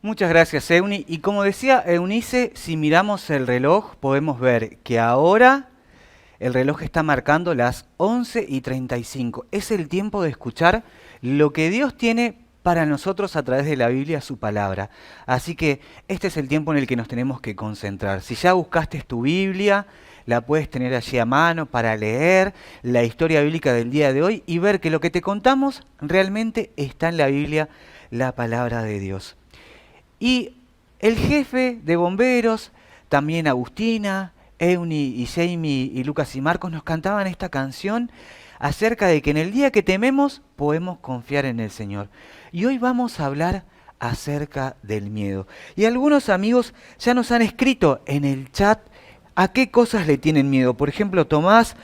Muchas gracias, Euni. Y como decía Eunice, si miramos el reloj, podemos ver que ahora el reloj está marcando las 11:35. Es el tiempo de escuchar lo que Dios tiene para nosotros a través de la Biblia, su palabra. Así que este es el tiempo en el que nos tenemos que concentrar. Si ya buscaste tu Biblia, la puedes tener allí a mano para leer la historia bíblica del día de hoy y ver que lo que te contamos realmente está en la Biblia, la palabra de Dios. Y el jefe de bomberos, también Agustina, Euni y Jamie y Lucas y Marcos nos cantaban esta canción acerca de que en el día que tememos podemos confiar en el Señor. Y hoy vamos a hablar acerca del miedo. Y algunos amigos ya nos han escrito en el chat a qué cosas le tienen miedo. Por ejemplo, Tomás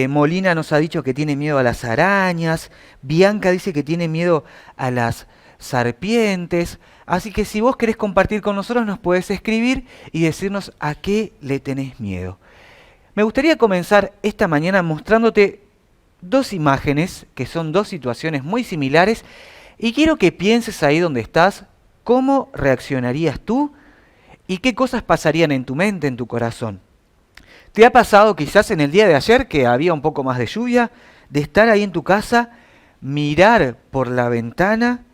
Molina nos ha dicho que tiene miedo a las arañas, Bianca dice que tiene miedo a las serpientes. Así que si vos querés compartir con nosotros, nos podés escribir y decirnos a qué le tenés miedo. Me gustaría comenzar esta mañana mostrándote dos imágenes, que son dos situaciones muy similares, y quiero que pienses ahí donde estás, cómo reaccionarías tú y qué cosas pasarían en tu mente, en tu corazón. ¿Te ha pasado quizás en el día de ayer que había un poco más de lluvia, de estar ahí en tu casa, mirar por la ventana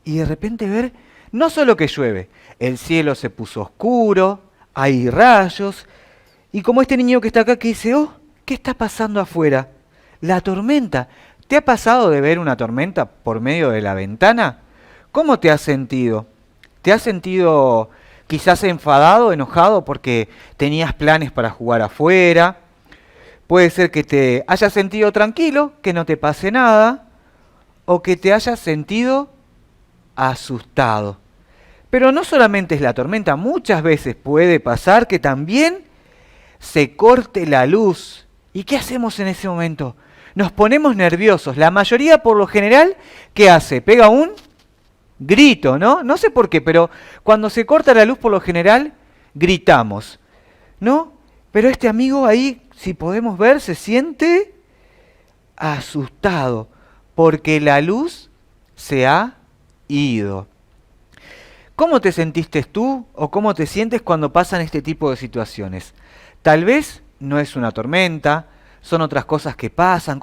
y de repente ver no solo que llueve, el cielo se puso oscuro, hay rayos, y como este niño que está acá que dice, oh, ¿qué está pasando afuera? La tormenta. ¿Te ha pasado de ver una tormenta por medio de la ventana? ¿Cómo te has sentido? ¿Te has sentido quizás enfadado, enojado porque tenías planes para jugar afuera? Puede ser que te hayas sentido tranquilo, que no te pase nada, o que te hayas sentido asustado. Pero no solamente es la tormenta, muchas veces puede pasar que también se corte la luz. ¿Y qué hacemos en ese momento? Nos ponemos nerviosos. La mayoría, por lo general, ¿qué hace? Pega un grito, ¿no? No sé por qué, pero cuando se corta la luz, por lo general, gritamos, ¿no? Pero este amigo ahí, si podemos ver, se siente asustado porque la luz se ha ido. ¿Cómo te sentiste tú o cómo te sientes cuando pasan este tipo de situaciones? Tal vez no es una tormenta, son otras cosas que pasan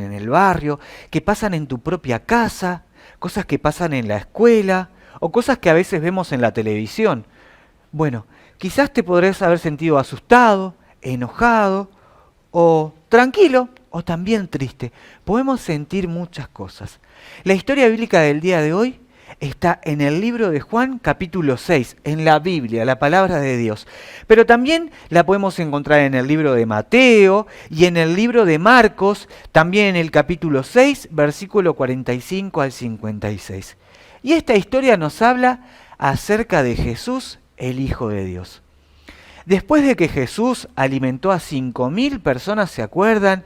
en el barrio, que pasan en tu propia casa, cosas que pasan en la escuela o cosas que a veces vemos en la televisión. Bueno, quizás te podrías haber sentido asustado, enojado o tranquilo o también triste. Podemos sentir muchas cosas. La historia bíblica del día de hoy está en el libro de Juan capítulo 6, en la Biblia, la palabra de Dios. Pero también la podemos encontrar en el libro de Mateo y en el libro de Marcos, también en el capítulo 6, versículo 45 al 56. Y esta historia nos habla acerca de Jesús, el Hijo de Dios. Después de que Jesús alimentó a 5.000 personas, ¿se acuerdan?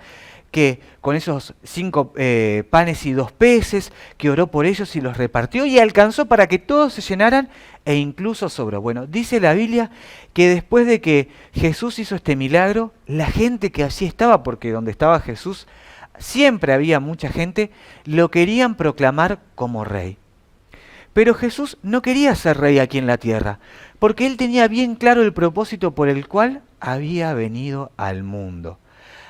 Que con esos 5 panes y 2 peces, que oró por ellos y los repartió y alcanzó para que todos se llenaran e incluso sobró. Bueno, dice la Biblia que después de que Jesús hizo este milagro, la gente que allí estaba, porque donde estaba Jesús siempre había mucha gente, lo querían proclamar como rey. Pero Jesús no quería ser rey aquí en la tierra, porque él tenía bien claro el propósito por el cual había venido al mundo.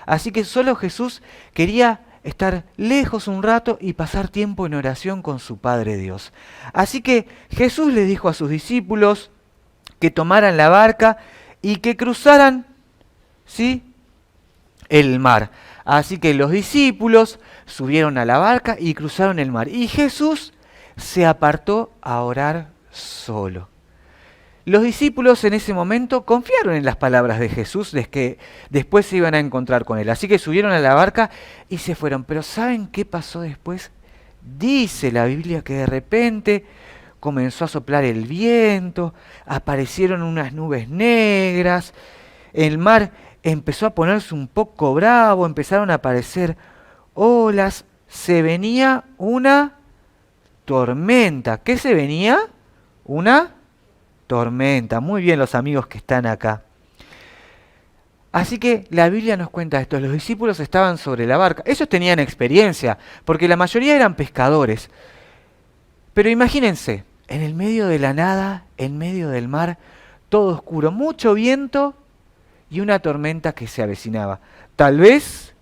Así que solo Jesús quería estar lejos un rato y pasar tiempo en oración con su Padre Dios. Así que Jesús le dijo a sus discípulos que tomaran la barca y que cruzaran, ¿sí?, el mar. Así que los discípulos subieron a la barca y cruzaron el mar. Y Jesús se apartó a orar solo. Los discípulos en ese momento confiaron en las palabras de Jesús de que después se iban a encontrar con él. Así que subieron a la barca y se fueron. Pero ¿saben qué pasó después? Dice la Biblia que de repente comenzó a soplar el viento, aparecieron unas nubes negras, el mar empezó a ponerse un poco bravo, empezaron a aparecer olas, se venía una tormenta. ¿Qué se venía? Una tormenta. Muy bien los amigos que están acá. Así que la Biblia nos cuenta esto. Los discípulos estaban sobre la barca. Ellos tenían experiencia, porque la mayoría eran pescadores. Pero imagínense, en el medio de la nada, en medio del mar, todo oscuro, mucho viento y una tormenta que se avecinaba. Tal vez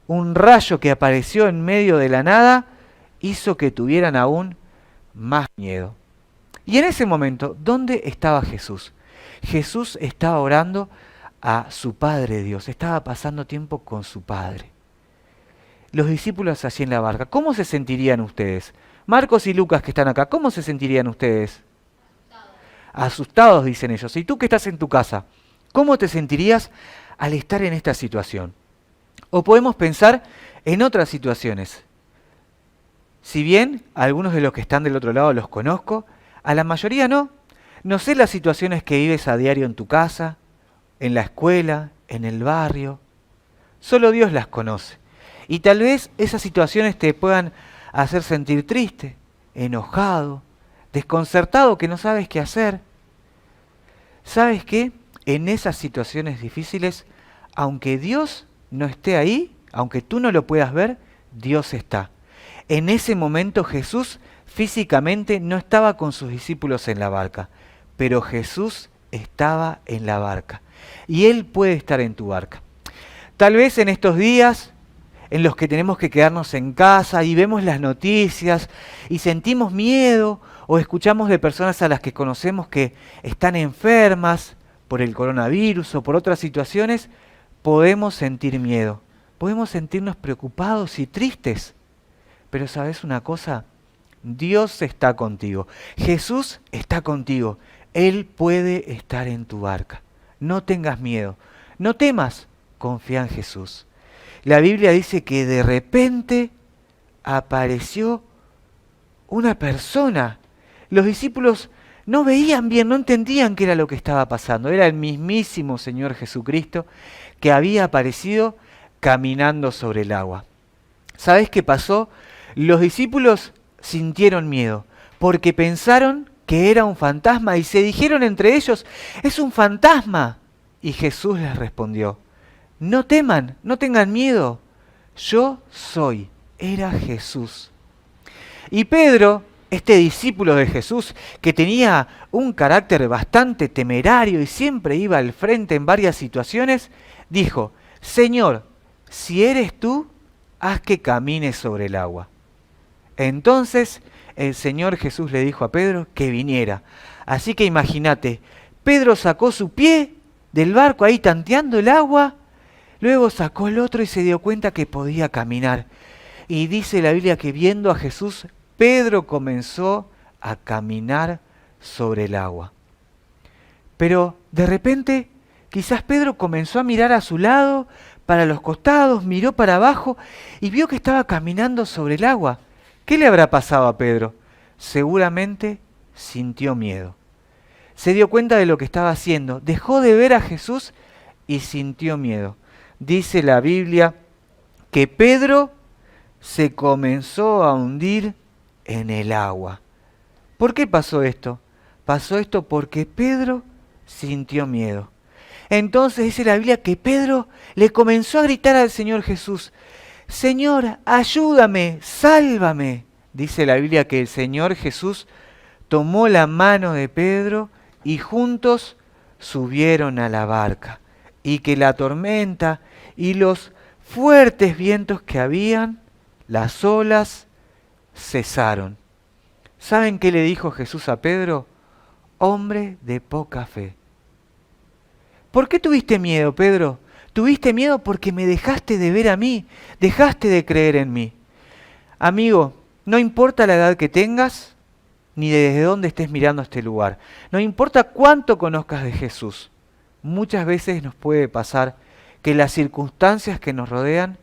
un rayo que apareció en medio de la nada hizo que tuvieran aún más miedo. Y en ese momento, ¿dónde estaba Jesús? Jesús estaba orando a su Padre Dios, estaba pasando tiempo con su Padre. Los discípulos allí en la barca, ¿cómo se sentirían ustedes? Marcos y Lucas que están acá, ¿cómo se sentirían ustedes? Asustados, dicen ellos. ¿Y tú que estás en tu casa? ¿Cómo te sentirías al estar en esta situación? O podemos pensar en otras situaciones. Si bien algunos de los que están del otro lado los conozco, a la mayoría no. No sé las situaciones que vives a diario en tu casa, en la escuela, en el barrio. Solo Dios las conoce. Y tal vez esas situaciones te puedan hacer sentir triste, enojado, desconcertado, que no sabes qué hacer. ¿Sabes qué? En esas situaciones difíciles, aunque Dios no esté ahí, aunque tú no lo puedas ver, Dios está. En ese momento Jesús físicamente no estaba con sus discípulos en la barca, pero Jesús estaba en la barca. Y Él puede estar en tu barca. Tal vez en estos días en los que tenemos que quedarnos en casa y vemos las noticias y sentimos miedo o escuchamos de personas a las que conocemos que están enfermas por el coronavirus o por otras situaciones, podemos sentir miedo, podemos sentirnos preocupados y tristes. Pero ¿sabes una cosa? Dios está contigo, Jesús está contigo, Él puede estar en tu barca. No tengas miedo, no temas, confía en Jesús. La Biblia dice que de repente apareció una persona. Los discípulos no veían bien, no entendían qué era lo que estaba pasando. Era el mismísimo Señor Jesucristo que había aparecido caminando sobre el agua. ¿Sabes qué pasó? Los discípulos sintieron miedo porque pensaron que era un fantasma y se dijeron entre ellos, ¡es un fantasma! Y Jesús les respondió, no teman, no tengan miedo, yo soy, era Jesús. Y Pedro, este discípulo de Jesús, que tenía un carácter bastante temerario y siempre iba al frente en varias situaciones, dijo, Señor, si eres tú, haz que camine sobre el agua. Entonces el Señor Jesús le dijo a Pedro que viniera. Así que imagínate, Pedro sacó su pie del barco ahí tanteando el agua, luego sacó el otro y se dio cuenta que podía caminar. Y dice la Biblia que viendo a Jesús, Pedro comenzó a caminar sobre el agua. Pero de repente, quizás Pedro comenzó a mirar a su lado, para los costados, miró para abajo y vio que estaba caminando sobre el agua. ¿Qué le habrá pasado a Pedro? Seguramente sintió miedo. Se dio cuenta de lo que estaba haciendo, dejó de ver a Jesús y sintió miedo. Dice la Biblia que Pedro se comenzó a hundir en el agua. ¿Por qué pasó esto? Pasó esto porque Pedro sintió miedo. Entonces dice la Biblia que Pedro le comenzó a gritar al Señor Jesús, Señor, ayúdame, sálvame. Dice la Biblia que el Señor Jesús tomó la mano de Pedro y juntos subieron a la barca. Y que la tormenta y los fuertes vientos que habían, las olas, cesaron. ¿Saben qué le dijo Jesús a Pedro? Hombre de poca fe. ¿Por qué tuviste miedo, Pedro? Tuviste miedo porque me dejaste de ver a mí, dejaste de creer en mí. Amigo, no importa la edad que tengas, ni desde dónde estés mirando este lugar. No importa cuánto conozcas de Jesús. Muchas veces nos puede pasar que las circunstancias que nos rodean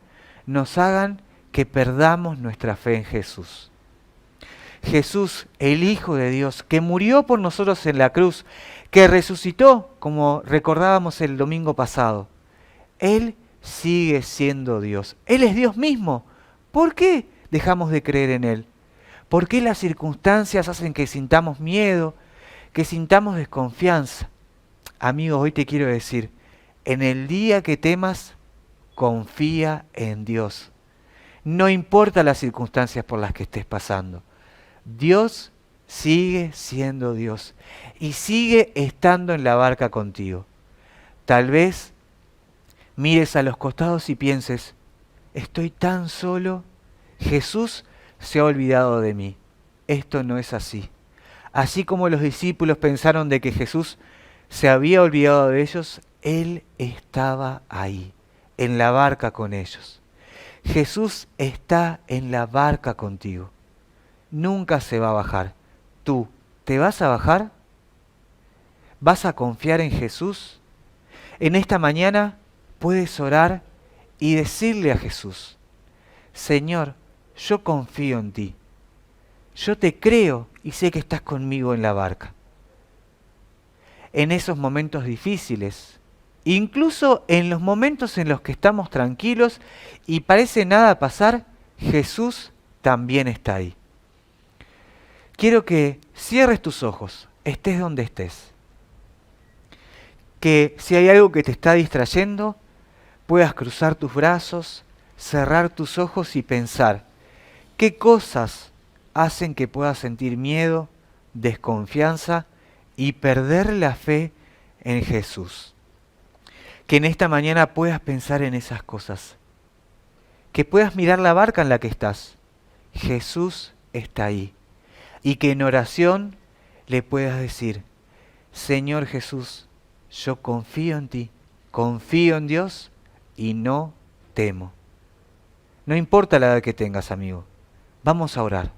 nos hagan que perdamos nuestra fe en Jesús. Jesús, el Hijo de Dios, que murió por nosotros en la cruz, que resucitó, como recordábamos el domingo pasado, Él sigue siendo Dios. Él es Dios mismo. ¿Por qué dejamos de creer en Él? ¿Por qué las circunstancias hacen que sintamos miedo, que sintamos desconfianza? Amigo, hoy te quiero decir, en el día que temas, confía en Dios. No importa las circunstancias por las que estés pasando. Dios sigue siendo Dios y sigue estando en la barca contigo. Tal vez mires a los costados y pienses, estoy tan solo, Jesús se ha olvidado de mí. Esto no es así. Así como los discípulos pensaron de que Jesús se había olvidado de ellos, Él estaba ahí, en la barca con ellos. Jesús está en la barca contigo. Nunca se va a bajar. ¿Tú te vas a bajar? ¿Vas a confiar en Jesús? En esta mañana puedes orar y decirle a Jesús, Señor, yo confío en ti. Yo te creo y sé que estás conmigo en la barca. En esos momentos difíciles, incluso en los momentos en los que estamos tranquilos y parece nada pasar, Jesús también está ahí. Quiero que cierres tus ojos, estés donde estés. Que si hay algo que te está distrayendo, puedas cruzar tus brazos, cerrar tus ojos y pensar, ¿qué cosas hacen que puedas sentir miedo, desconfianza y perder la fe en Jesús? Que en esta mañana puedas pensar en esas cosas. Que puedas mirar la barca en la que estás. Jesús está ahí. Y que en oración le puedas decir, Señor Jesús, yo confío en ti, confío en Dios y no temo. No importa la edad que tengas, amigo. Vamos a orar.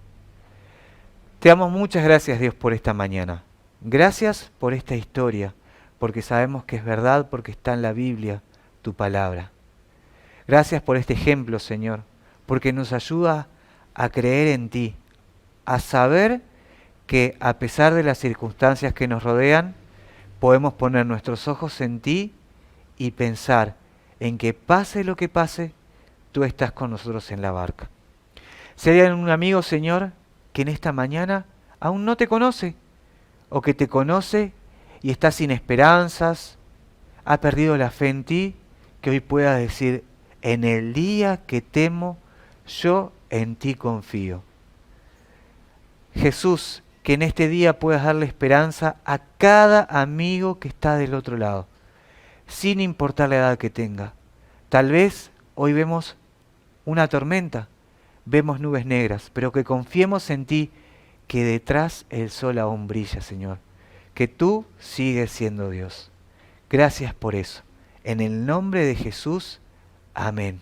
Te damos muchas gracias, Dios, por esta mañana. Gracias por esta historia, porque sabemos que es verdad, porque está en la Biblia tu palabra. Gracias por este ejemplo, Señor, porque nos ayuda a creer en ti, a saber que a pesar de las circunstancias que nos rodean, podemos poner nuestros ojos en ti y pensar en que pase lo que pase, tú estás con nosotros en la barca. Si hay un amigo, Señor, que en esta mañana aún no te conoce, o que te conoce y está sin esperanzas, ha perdido la fe en ti, que hoy pueda decir, en el día que temo, yo en ti confío. Jesús, que en este día puedas darle esperanza a cada amigo que está del otro lado, sin importar la edad que tenga. Tal vez hoy vemos una tormenta, vemos nubes negras, pero que confiemos en ti, que detrás el sol aún brilla, Señor, que tú sigues siendo Dios. Gracias por eso. En el nombre de Jesús, amén.